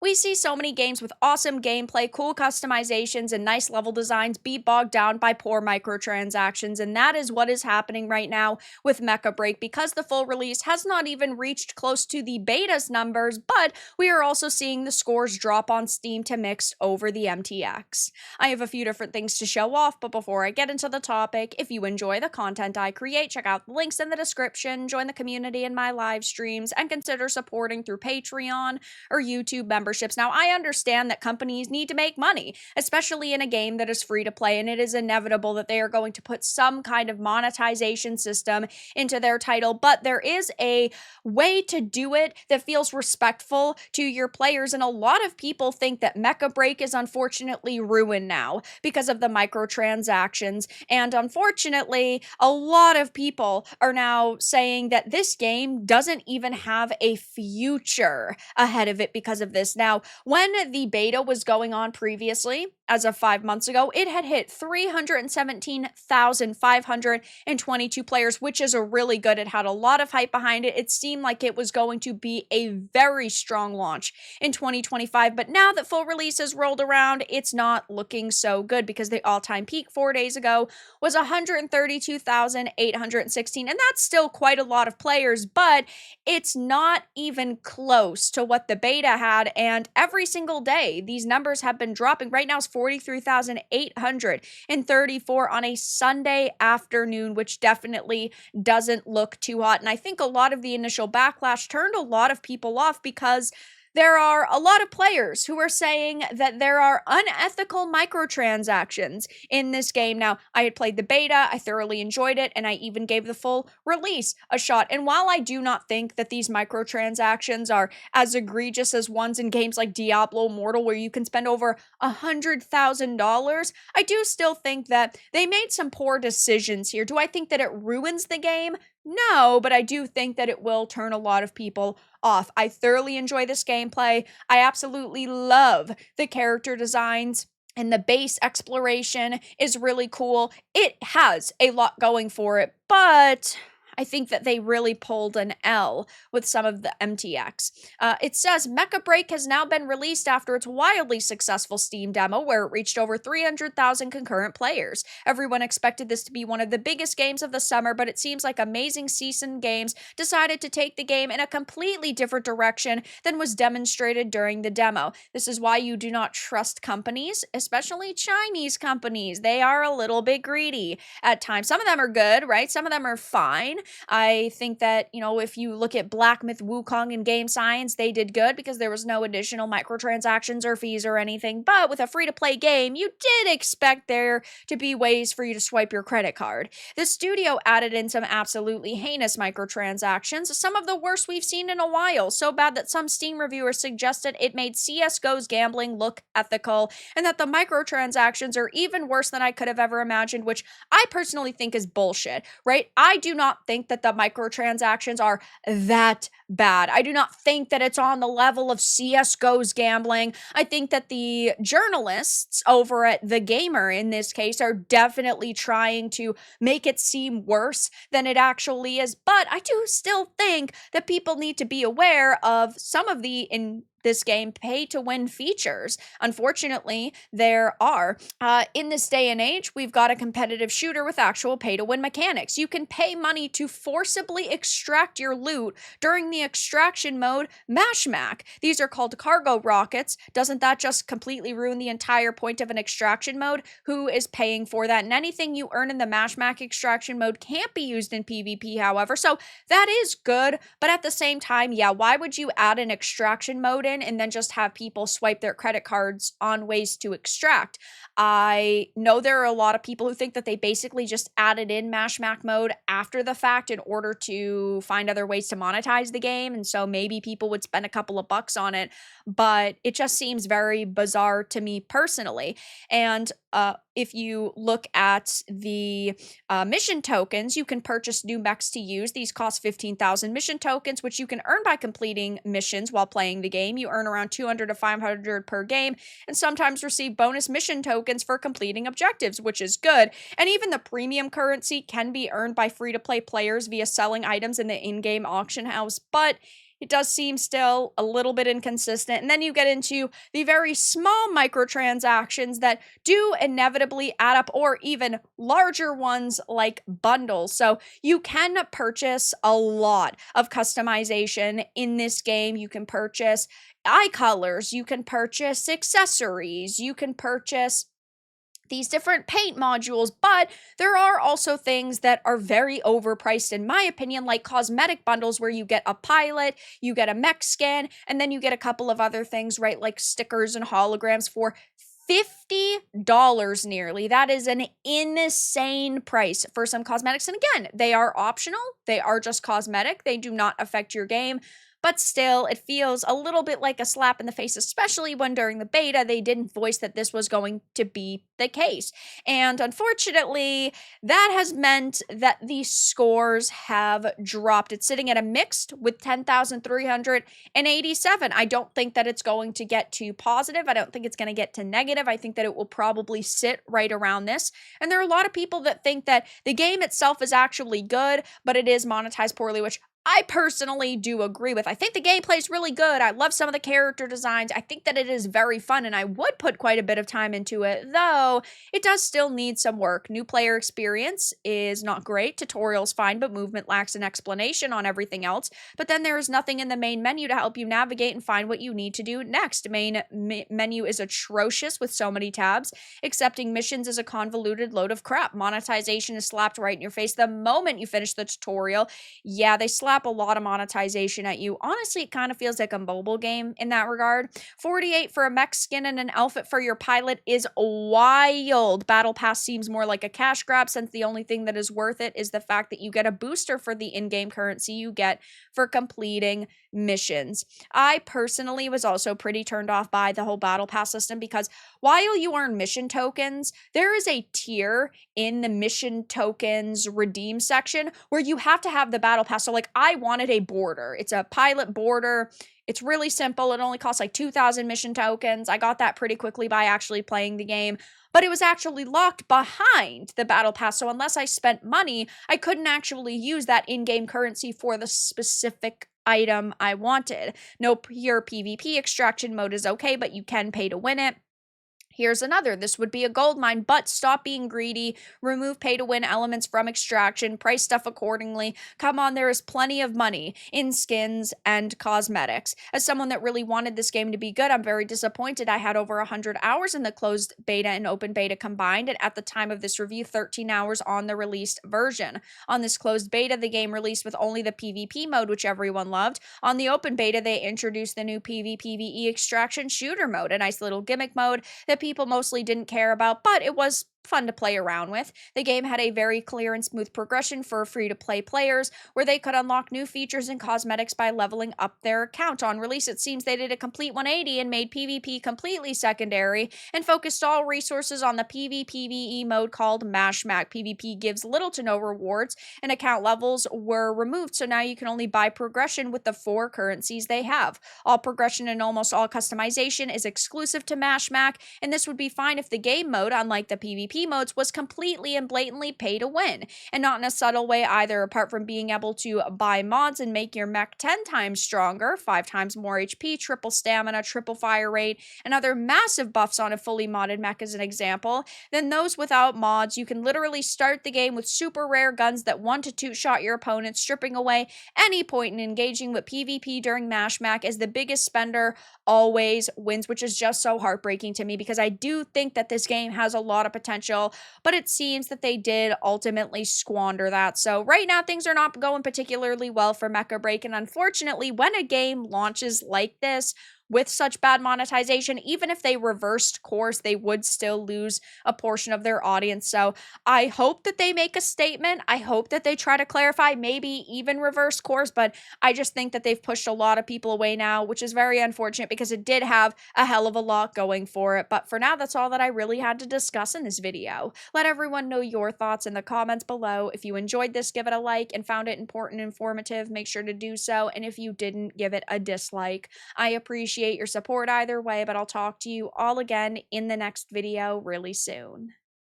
we see so many games with awesome gameplay, cool customizations, and nice level designs be bogged down by poor microtransactions, and that is what is happening right now with Mecha Break because the full release has not even reached close to the beta's numbers, but we are also seeing the scores drop on Steam to mixed over the MTX. I have a few different things to show off, but before I get into the topic, if you enjoy the content I create, check out the links in the description, join the community in my live streams, and consider supporting through Patreon or YouTube memberships. Now, I understand that companies need to make money, especially in a game that is free to play, and it is inevitable that they are going to put some kind of monetization system into their title, but there is a way to do it that feels respectful to your players, and a lot of people think that Mecha Break is unfortunately ruined now because of the microtransactions, and unfortunately, a lot of people are now saying that this game doesn't even have a future ahead of it because of this. Now, when the beta was going on previously, as of 5 months ago, it had hit 317,522 players, which is a really good. It had a lot of hype behind it. It seemed like it was going to be a very strong launch in 2025, but now that full release has rolled around, it's not looking so good because the all-time peak 4 days ago was 132,816, and that's still quite a lot of players, but it's not even close to what the beta had, and every single day, these numbers have been dropping. Right now, it's 43,834 on a Sunday afternoon, which definitely doesn't look too hot. And I think a lot of the initial backlash turned a lot of people off because there are a lot of players who are saying that there are unethical microtransactions in this game. Now, I had played the beta, I thoroughly enjoyed it, and I even gave the full release a shot. And while I do not think that these microtransactions are as egregious as ones in games like Diablo Immortal, where you can spend over $100,000, I do still think that they made some poor decisions here. Do I think that it ruins the game? No, but I do think that it will turn a lot of people off. I thoroughly enjoy this gameplay. I absolutely love the character designs, and the base exploration is really cool. It has a lot going for it, but I think that they really pulled an L with some of the MTX. It says Mecha Break has now been released after its wildly successful Steam demo, where it reached over 300,000 concurrent players. Everyone expected this to be one of the biggest games of the summer, but it seems like Amazing Season Games decided to take the game in a completely different direction than was demonstrated during the demo. This is why you do not trust companies, especially Chinese companies. They are a little bit greedy at times. Some of them are good, right? Some of them are fine. I think that, if you look at Black Myth Wukong and Game Science, they did good because there was no additional microtransactions or fees or anything. But with a free-to-play game, you did expect there to be ways for you to swipe your credit card. The studio added in some absolutely heinous microtransactions, some of the worst we've seen in a while, so bad that some Steam reviewers suggested it made CSGO's gambling look ethical, and that the microtransactions are even worse than I could have ever imagined, which I personally think is bullshit, right? I do not think that the microtransactions are that bad. I do not think that it's on the level of CSGO's gambling. I think that the journalists over at The Gamer, in this case, are definitely trying to make it seem worse than it actually is. But I do still think that people need to be aware of some of the, in this game, pay-to-win features. Unfortunately, there are. In this day and age, we've got a competitive shooter with actual pay-to-win mechanics. You can pay money to forcibly extract your loot during the extraction mode Mashmac. These are called cargo rockets. Doesn't that just completely ruin the entire point of an extraction mode? Who is paying for that? And anything you earn in the Mashmac extraction mode can't be used in PvP, however. So that is good, but at the same time, yeah, why would you add an extraction mode in and then just have people swipe their credit cards on ways to extract? I know there are a lot of people who think that they basically just added in Mashmac mode after the fact in order to find other ways to monetize the game, and so maybe people would spend a couple of bucks on it, but it just seems very bizarre to me personally. And if you look at the mission tokens, you can purchase new mechs to use. These cost 15,000 mission tokens, which you can earn by completing missions while playing the game. You earn around 200 to 500 per game, and sometimes receive bonus mission tokens for completing objectives, which is good. And even the premium currency can be earned by free-to-play players via selling items in the in-game auction house, but it does seem still a little bit inconsistent. And then you get into the very small microtransactions that do inevitably add up, or even larger ones like bundles. So you can purchase a lot of customization in this game. You can purchase eye colors, you can purchase accessories, you can purchase these different paint modules, but there are also things that are very overpriced, in my opinion, like cosmetic bundles where you get a pilot, you get a mech skin, and then you get a couple of other things, right, like stickers and holograms for $50 nearly. That is an insane price for some cosmetics. And again, they are optional, they are just cosmetic, they do not affect your game. But still, it feels a little bit like a slap in the face, especially when during the beta they didn't voice that this was going to be the case. And unfortunately, that has meant that the scores have dropped. It's sitting at a mixed with 10,387. I don't think that it's going to get to positive. I don't think it's going to get to negative. I think that it will probably sit right around this. And there are a lot of people that think that the game itself is actually good, but it is monetized poorly, which I personally do agree with. I think the gameplay is really good. I love some of the character designs. I think that it is very fun, and I would put quite a bit of time into it, though it does still need some work. New player experience is not great. Tutorial's fine, but movement lacks an explanation on everything else. But then there is nothing in the main menu to help you navigate and find what you need to do next. Main menu is atrocious with so many tabs. Accepting missions is a convoluted load of crap. Monetization is slapped right in your face the moment you finish the tutorial. Yeah, they slap a lot of monetization at you. Honestly, it kind of feels like a mobile game in that regard. 48 for a mech skin and an outfit for your pilot is wild. Battle Pass seems more like a cash grab, since the only thing that is worth it is the fact that you get a booster for the in-game currency you get for completing missions. I personally was also pretty turned off by the whole Battle Pass system, because while you earn mission tokens, there is a tier in the mission tokens redeem section where you have to have the Battle Pass. So like, I wanted a border. It's a pilot border. It's really simple. It only costs like 2,000 mission tokens. I got that pretty quickly by actually playing the game, but it was actually locked behind the Battle Pass. So unless I spent money, I couldn't actually use that in-game currency for the specific item I wanted. No pure PvP extraction mode is okay, but you can pay to win it. Here's another. This would be a gold mine, but stop being greedy. Remove pay-to-win elements from extraction. Price stuff accordingly. Come on, there is plenty of money in skins and cosmetics. As someone that really wanted this game to be good, I'm very disappointed. I had over 100 hours in the closed beta and open beta combined, and at the time of this review, 13 hours on the released version. On this closed beta, the game released with only the PvP mode, which everyone loved. On the open beta, they introduced the new PvPvE extraction shooter mode, a nice little gimmick mode that people mostly didn't care about, but it was fun to play around with. The game had a very clear and smooth progression for free-to-play players, where they could unlock new features and cosmetics by leveling up their account. On release, it seems they did a complete 180 and made PvP completely secondary and focused all resources on the PvPvE mode called Mashmac. PvP gives little to no rewards, and account levels were removed, so now you can only buy progression with the 4 currencies they have. All progression and almost all customization is exclusive to Mashmac, and this would be fine if the game mode, unlike the PvP modes, was completely and blatantly pay to win, and not in a subtle way either, apart from being able to buy mods and make your mech 10 times stronger, 5 times more HP, triple stamina, triple fire rate, and other massive buffs on a fully modded mech as an example. Then those without mods, you can literally start the game with super rare guns that 1 to 2 shot your opponent, stripping away any point in engaging with PvP during Mashmac, as the biggest spender always wins, which is just so heartbreaking to me, because I do think that this game has a lot of potential, but it seems that they did ultimately squander that. So right now, things are not going particularly well for Mecha Break, and unfortunately, when a game launches like this, with such bad monetization, even if they reversed course, they would still lose a portion of their audience. So I hope that they make a statement. I hope that they try to clarify, maybe even reverse course, but I just think that they've pushed a lot of people away now, which is very unfortunate, because it did have a hell of a lot going for it. But for now, that's all that I really had to discuss in this video. Let everyone know your thoughts in the comments below. If you enjoyed this, give it a like, and found it important and informative, make sure to do so. And if you didn't, give it a dislike. I appreciate your support either way, but I'll talk to you all again in the next video really soon.